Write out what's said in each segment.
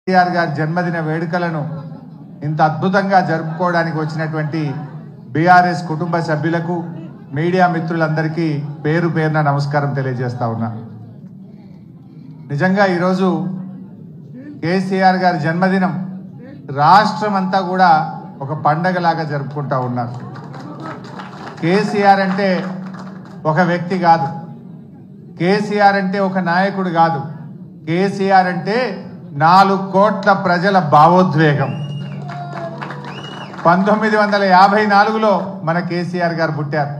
కేసీఆర్ గారి జన్మదిన వేడుకలను ఇంత అద్భుతంగా జరుపుకోవడానికి వచ్చినటువంటి బీఆర్ఎస్ కుటుంబ సభ్యులకు మీడియా మిత్రులందరికీ పేరు పేరున నమస్కారం తెలియజేస్తా ఉన్నా. నిజంగా ఈరోజు కేసీఆర్ గారి జన్మదినం రాష్ట్రమంతా కూడా ఒక పండగలాగా జరుపుకుంటా ఉన్నారు. కేసీఆర్ అంటే ఒక వ్యక్తి కాదు, కేసీఆర్ అంటే ఒక నాయకుడు కాదు, కేసీఆర్ అంటే 4 కోట్ల ప్రజల భావోద్వేగం. 1954లో మన కేసీఆర్ గారు పుట్టారు.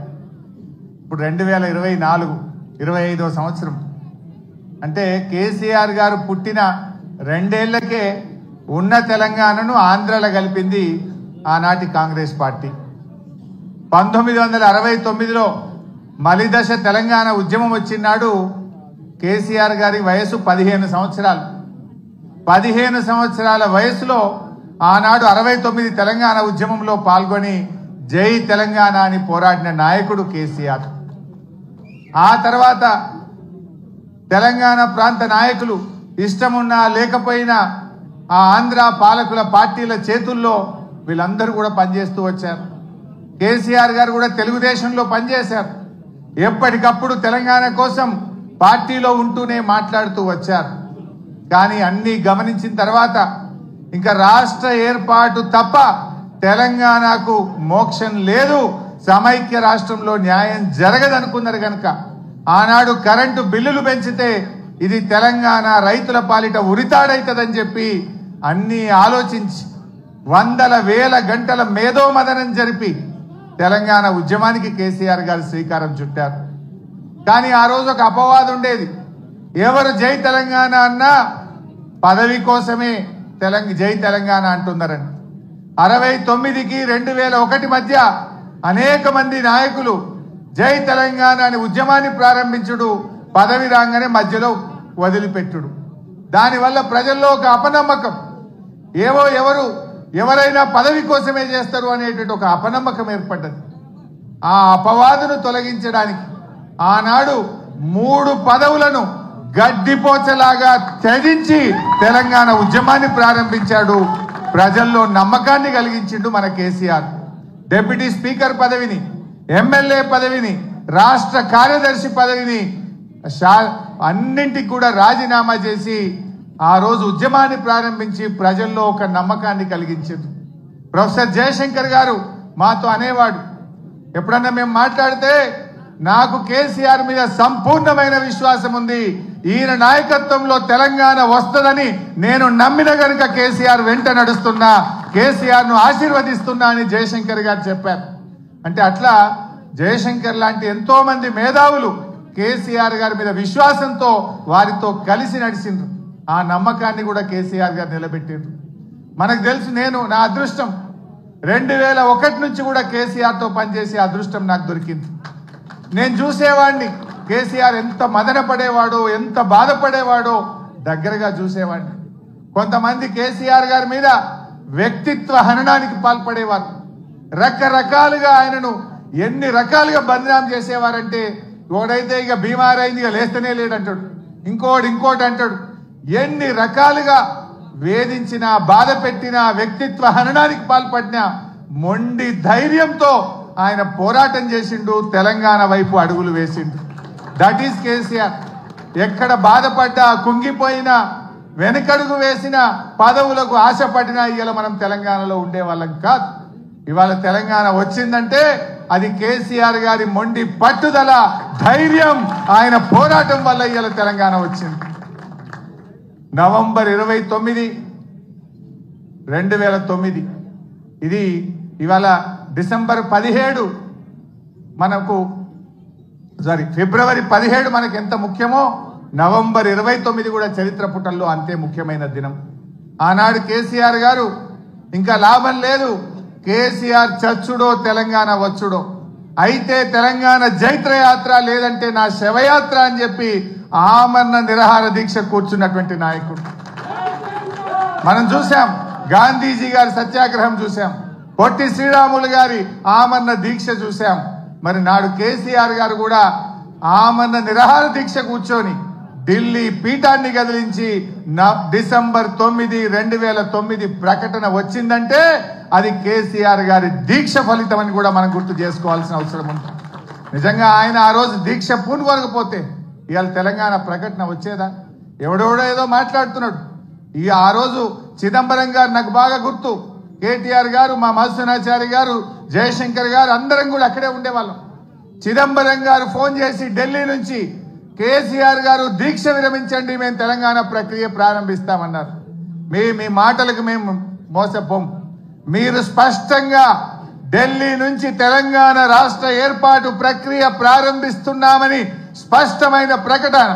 ఇప్పుడు 2024 25వ సంవత్సరం. అంటే కేసీఆర్ గారు పుట్టిన 2 ఏళ్లకే ఉన్న తెలంగాణను ఆంధ్రలో కలిపింది ఆనాటి కాంగ్రెస్ పార్టీ. 1969లో మలిదశ తెలంగాణ ఉద్యమం వచ్చినాడు కేసీఆర్ గారి వయసు 15 సంవత్సరాలు. 15 సంవత్సరాల వయసులో ఆనాడు 69 తెలంగాణ ఉద్యమంలో పాల్గొని జై తెలంగాణ అని పోరాడిన నాయకుడు కేసీఆర్. ఆ తర్వాత తెలంగాణ ప్రాంత నాయకులు ఇష్టమున్నా లేకపోయినా ఆ ఆంధ్ర పాలకుల పార్టీల చేతుల్లో వీళ్ళందరూ కూడా పనిచేస్తూ వచ్చారు. కేసీఆర్ గారు కూడా తెలుగుదేశంలో పనిచేశారు. ఎప్పటికప్పుడు తెలంగాణ కోసం పార్టీలో ఉంటూనే మాట్లాడుతూ వచ్చారు. కానీ అన్ని గమనించిన తర్వాత ఇంకా రాష్ట్ర ఏర్పాటు తప్ప తెలంగాణకు మోక్షం లేదు, సమైక్య రాష్ట్రంలో న్యాయం జరగదనుకున్నారు కనుక ఆనాడు కరెంటు బిల్లులు పెంచితే ఇది తెలంగాణ రైతుల పాలిట ఉరితాడైతదని చెప్పి అన్ని ఆలోచించి వందల వేల గంటల మేధోమదనం జరిపి తెలంగాణ ఉద్యమానికి కేసీఆర్ గారు శ్రీకారం చుట్టారు. కానీ ఆ రోజు ఒక అపవాదం ఉండేది. ఎవరు జై తెలంగాణ అన్నా పదవి కోసమే జై తెలంగాణ అంటున్నారని. 69కి 2001 మధ్య అనేక మంది నాయకులు జై తెలంగాణ అని ఉద్యమాన్ని ప్రారంభించుడు, పదవి రాగానే మధ్యలో వదిలిపెట్టుడు. దానివల్ల ప్రజల్లో ఒక అపనమ్మకం, ఎవరైనా పదవి కోసమే చేస్తారు అనేటువంటి ఒక అపనమ్మకం ఏర్పడ్డది. ఆ అపవాదును తొలగించడానికి ఆనాడు 3 పదవులను గడ్డిపోచలాగా త్యజించి తెలంగాణ ఉద్యమాన్ని ప్రారంభించాడు. ప్రజల్లో నమ్మకాన్ని కలిగించిండు మన కేసీఆర్. డిప్యూటీ స్పీకర్ పదవిని, ఎమ్మెల్యే పదవిని, రాష్ట్ర కార్యదర్శి పదవిని అన్నింటికి కూడా రాజీనామా చేసి ఆ రోజు ఉద్యమాన్ని ప్రారంభించి ప్రజల్లో ఒక నమ్మకాన్ని కలిగించారు. ప్రొఫెసర్ జయశంకర్ గారు మాతో అనేవాడు, ఎప్పుడన్నా మేము మాట్లాడితే నాకు కేసీఆర్ మీద సంపూర్ణమైన విశ్వాసం ఉంది, ఈయన నాయకత్వంలో తెలంగాణ వస్తుందని నేను నమ్మిన గనుక కేసీఆర్ వెంట నడుస్తున్నా, కేసీఆర్ ను ఆశీర్వదిస్తున్నా అని జయశంకర్ గారు చెప్పారు. అంటే అట్లా జయశంకర్ లాంటి ఎంతో మంది మేధావులు కేసీఆర్ గారి మీద విశ్వాసంతో వారితో కలిసి నడిచిండ్రు. ఆ నమ్మకాన్ని కూడా కేసీఆర్ గారు నిలబెట్టిండ్రు. మనకు తెలుసు, నా అదృష్టం 2001 నుంచి కూడా కేసీఆర్ తో పనిచేసే అదృష్టం నాకు దొరికింది. నేను చూసేవాడిని కేసీఆర్ ఎంత మదన పడేవాడో, ఎంత బాధపడేవాడో దగ్గరగా చూసేవాడిని. కొంతమంది కేసీఆర్ గారి మీద వ్యక్తిత్వ హననానికి పాల్పడేవారు. రకరకాలుగా ఆయనను ఎన్ని రకాలుగా బదనాం చేసేవారంటే, ఒకడైతే ఇక బీమార్ అయింది ఇక లేస్తనే లేడంటాడు, ఇంకోటి అంటాడు. ఎన్ని రకాలుగా వేధించినా, బాధ పెట్టినా, వ్యక్తిత్వ హననానికి పాల్పడినా మొండి ధైర్యంతో ఆయన పోరాటం చేసిండు, తెలంగాణ వైపు అడుగులు వేసిండు. That is KCR. ఎక్కడ బాధపడ్డా, కుంగిపోయినా, వెనకడుగు వేసిన, పదవులకు ఆశపడినా ఇవాళ మనం తెలంగాణలో ఉండేవాళ్ళం కాదు. ఇవాళ తెలంగాణ వచ్చిందంటే అది కేసీఆర్ గారి మొండి పట్టుదల, ధైర్యం, ఆయన పోరాటం వల్ల ఇవాళ తెలంగాణ వచ్చింది. నవంబర్ 29, 2009 ఇది ఇవాళ డిసెంబర్ 17 ఫిబ్రవరి 17 మనకు ఎంత ముఖ్యమో నవంబర్ 29 కూడా చరిత్ర పుటల్లో అంతే ముఖ్యమైన దినం. ఆనాడు కేసీఆర్ గారు ఇంకా లాభం లేదు, కేసీఆర్ చచ్చుడో తెలంగాణ వచ్చుడో, అయితే తెలంగాణ జైత్రయాత్ర లేదంటే నా శవయాత్ర అని చెప్పి ఆమరణ నిరాహార దీక్ష కూర్చున్నటువంటి నాయకుడు మనం చూసాం. గాంధీజీ గారి సత్యాగ్రహం చూసాం, పొట్టి శ్రీరాములు గారి ఆమరణ దీక్ష చూసాం. మరి నాడు కేసీఆర్ గారు కూడా ఆమరణ నిరాహార దీక్ష కూర్చొని ఢిల్లీ పీఠాన్ని కదిలించి డిసెంబర్ 9, 2009 ప్రకటన వచ్చిందంటే అది కేసీఆర్ గారి దీక్ష ఫలితం అని కూడా మనం గుర్తు చేసుకోవాల్సిన అవసరం ఉంది. నిజంగా ఆయన ఆ రోజు దీక్ష పూనుకోకపోతే ఇవాళ తెలంగాణ ప్రకటన వచ్చేదా? ఎవడెవడో ఏదో మాట్లాడుతున్నాడు. ఆ రోజు చిదంబరం గారు నాకు బాగా గుర్తు, కేటీఆర్ గారు, మా మధుసూదనాచారి గారు, జయశంకర్ గారు అందరం కూడా అక్కడే ఉండేవాళ్ళం. చిదంబరం గారు ఫోన్ చేసి ఢిల్లీ నుంచి కేసీఆర్ గారు దీక్ష విరమించండి, మేము తెలంగాణ ప్రక్రియ ప్రారంభిస్తామన్నారు. మీ మాటలకు మేము మోసపోం. మీరు స్పష్టంగా ఢిల్లీ నుంచి తెలంగాణ రాష్ట్ర ఏర్పాటు ప్రక్రియ ప్రారంభిస్తున్నామని స్పష్టమైన ప్రకటన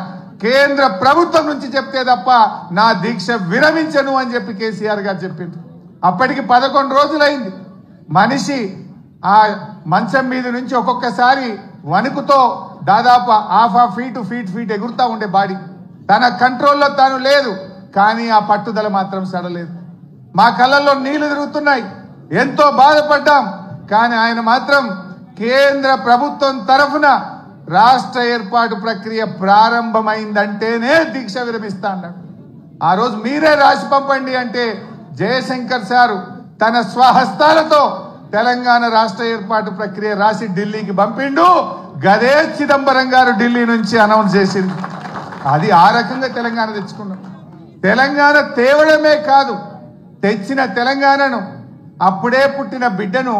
కేంద్ర ప్రభుత్వం నుంచి చెప్తే తప్ప నా దీక్ష విరమించను అని చెప్పి కేసీఆర్ గారు చెప్పింది. అప్పటికి 11 రోజులైంది. మనిషి ఆ మంచం మీద నుంచి ఒక్కొక్కసారి వణుకుతో దాదాపు హాఫ్ ఫీట్ ఎగురుతా ఉండే బాడీ తన కంట్రోల్లో తాను లేదు. కానీ ఆ పట్టుదల మాత్రం సడలేదు. మా కళ్ళల్లో నీళ్లు తిరుగుతున్నాయి, ఎంతో బాధపడ్డాం. కానీ ఆయన మాత్రం కేంద్ర ప్రభుత్వం తరఫున రాష్ట్ర ఏర్పాటు ప్రక్రియ ప్రారంభమైందంటేనే దీక్ష విరమిస్తా అన్నాడు. ఆ రోజు మీరే రాసి పంపండి అంటే జయశంకర్ సారు తన స్వహస్తాలతో తెలంగాణ రాష్ట్ర ఏర్పాటు ప్రక్రియ రాసి ఢిల్లీకి పంపిండు. గదే చిదంబరం గారు ఢిల్లీ నుంచి అనౌన్స్ చేసింది. అది ఆ రకంగా తెలంగాణ తెచ్చుకున్నాం. తెలంగాణ తేవడమే కాదు, తెచ్చిన తెలంగాణను అప్పుడే పుట్టిన బిడ్డను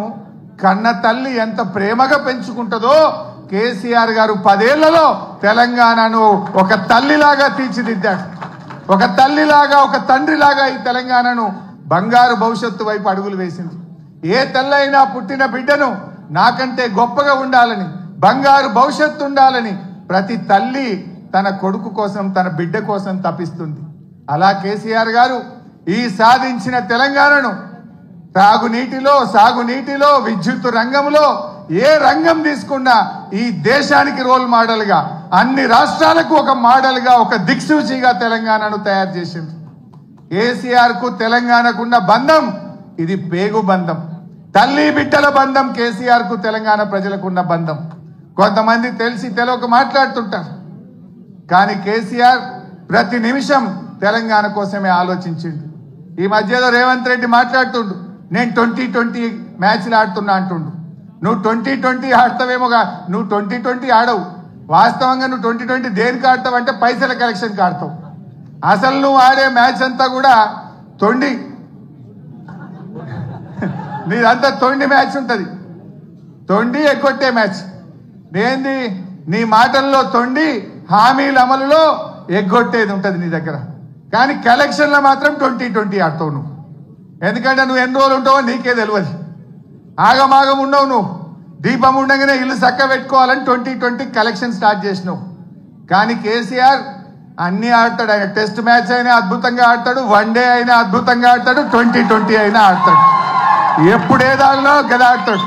కన్న తల్లి ఎంత ప్రేమగా పెంచుకుంటుందో కేసీఆర్ గారు 10 ఏళ్లలో తెలంగాణను ఒక తల్లిలాగా తీర్చిదిద్దాడు. ఒక తల్లిలాగా, ఒక తండ్రిలాగా ఈ తెలంగాణను బంగారు భవిష్యత్తు వైపు అడుగులు వేసింది. ఏ తల్లైనా పుట్టిన బిడ్డను నాకంటే గొప్పగా ఉండాలని, బంగారు భవిష్యత్తు ఉండాలని ప్రతి తల్లి తన కొడుకు కోసం, తన బిడ్డ కోసం తపిస్తుంది. అలా కేసీఆర్ గారు ఈ సాధించిన తెలంగాణను తాగునీటిలో, సాగునీటిలో, విద్యుత్ రంగంలో ఏ రంగం తీసుకున్నా ఈ దేశానికి రోల్ మోడల్ గా, అన్ని రాష్ట్రాలకు ఒక మోడల్ గా, ఒక దిక్సూచిగా తెలంగాణను తయారు చేసింది. కేసీఆర్ కు తెలంగాణకున్న బంధం ఇది పేగు బంధం, తల్లి బిడ్డల బంధం. కేసీఆర్ కు తెలంగాణ ప్రజలకున్న బంధం. కొంతమంది తెలిసి తెలియక మాట్లాడుతుంటారు, కానీ కేసీఆర్ ప్రతి నిమిషం తెలంగాణ కోసమే ఆలోచించిండు. ఈ మధ్యలో రేవంత్ రెడ్డి మాట్లాడుతుండు, నేను 2020 మ్యాచ్లు ఆడుతున్నా అంటుండు. నువ్వు 2020 ఆడతావేమోగా, నువ్వు 2020 ఆడవు. వాస్తవంగా నువ్వు 2020 దేనికి ఆడతావు అంటే పైసల కలెక్షన్కి ఆడతావు. అసలు నువ్వు ఆడే మ్యాచ్ అంతా కూడా తొండి, నీదంతా తొండి మ్యాచ్ ఉంటుంది. తొండి ఎగ్గొట్టే మ్యాచ్. ఏంది నీ మాటల్లో తొండి, హామీల అమలులో ఎగ్గొట్టేది ఉంటుంది నీ దగ్గర. కానీ కలెక్షన్లో మాత్రం 2020 ఆడతావు నువ్వు. ఎందుకంటే నువ్వు ఎన్ని రోజులు ఉంటావో నీకే తెలియదు. ఆగమాగం ఉండవు నువ్వు. దీపం ఉండగానే ఇల్లు చక్క పెట్టుకోవాలని 2020 కలెక్షన్ స్టార్ట్ చేసినావు. కానీ కేసీఆర్ అన్ని ఆడతాడు. ఆయన టెస్ట్ మ్యాచ్ అయినా అద్భుతంగా ఆడతాడు, వన్డే అయినా అద్భుతంగా ఆడతాడు, 2020 అయినా ఆడతాడు. ఎప్పుడు ఏదాల్లో గదా ఆడతాడు.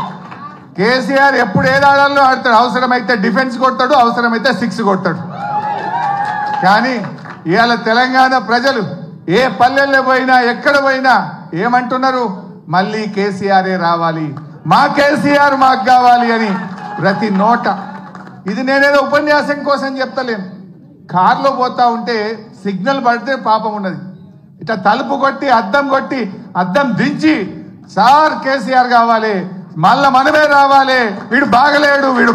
కేసీఆర్ ఎప్పుడు ఏదాడాల్లో ఆడతాడు. అవసరమైతే డిఫెన్స్ కొడతాడు, అవసరమైతే 6 కొడతాడు. కానీ ఇవాళ తెలంగాణ ప్రజలు ఏ పల్లెల్లో పోయినా, ఎక్కడ పోయినా ఏమంటున్నారు? మళ్ళీ కేసీఆరే రావాలి, మా కేసీఆర్ మాకు కావాలి అని ప్రతి నోట. ఇది నేనేదో ఉపన్యాసం కోసం చెప్తలేను. కారులో పోతా ఉంటే సిగ్నల్ పడితే పాపం ఉన్నది, ఇట్లా తలుపు కొట్టి అద్దం దించి సార్ కేసీఆర్ కావాలి, మళ్ళా మనమే రావాలి, వీడు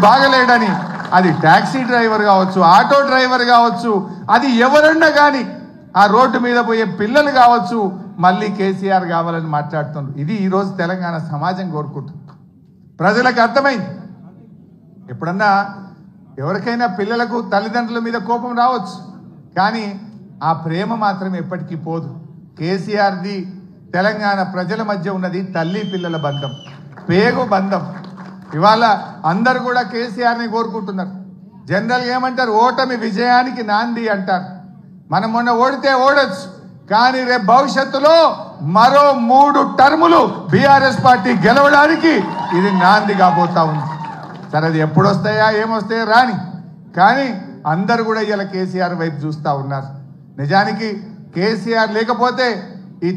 బాగలేడని. అది టాక్సీ డ్రైవర్ కావచ్చు, ఆటో డ్రైవర్ కావచ్చు, అది ఎవరన్నా కానీ, ఆ రోడ్డు మీద పోయే పిల్లలు కావచ్చు, మళ్ళీ కేసీఆర్ కావాలని మాట్లాడుతున్నారు. ఇది ఈరోజు తెలంగాణ సమాజం కోరుకుంటుంది. ప్రజలకు అర్థమైంది. ఎప్పుడన్నా ఎవరికైనా పిల్లలకు తల్లిదండ్రుల మీద కోపం రావచ్చు, కానీ ఆ ప్రేమ మాత్రం ఎప్పటికీ పోదు. కేసీఆర్ది తెలంగాణ ప్రజల మధ్య ఉన్నది తల్లి పిల్లల బంధం, పేగు బంధం. ఇవాళ అందరు కూడా కేసీఆర్ని కోరుకుంటున్నారు. జనరల్గా ఏమంటారు? ఓటమి విజయానికి నాంది అంటారు. మనం మొన్న ఓడితే ఓడొచ్చు, కానీ రేపు భవిష్యత్తులో మరో 3 టర్ములు బీఆర్ఎస్ పార్టీ గెలవడానికి ఇది నాంది కాబోతా ఉంది. సరే అది ఎప్పుడు వస్తాయా, ఏమొస్తాయా రాని, కానీ అందరు కూడా ఇలా కేసీఆర్ వైపు చూస్తూ ఉన్నారు. నిజానికి కేసీఆర్ లేకపోతే ఈ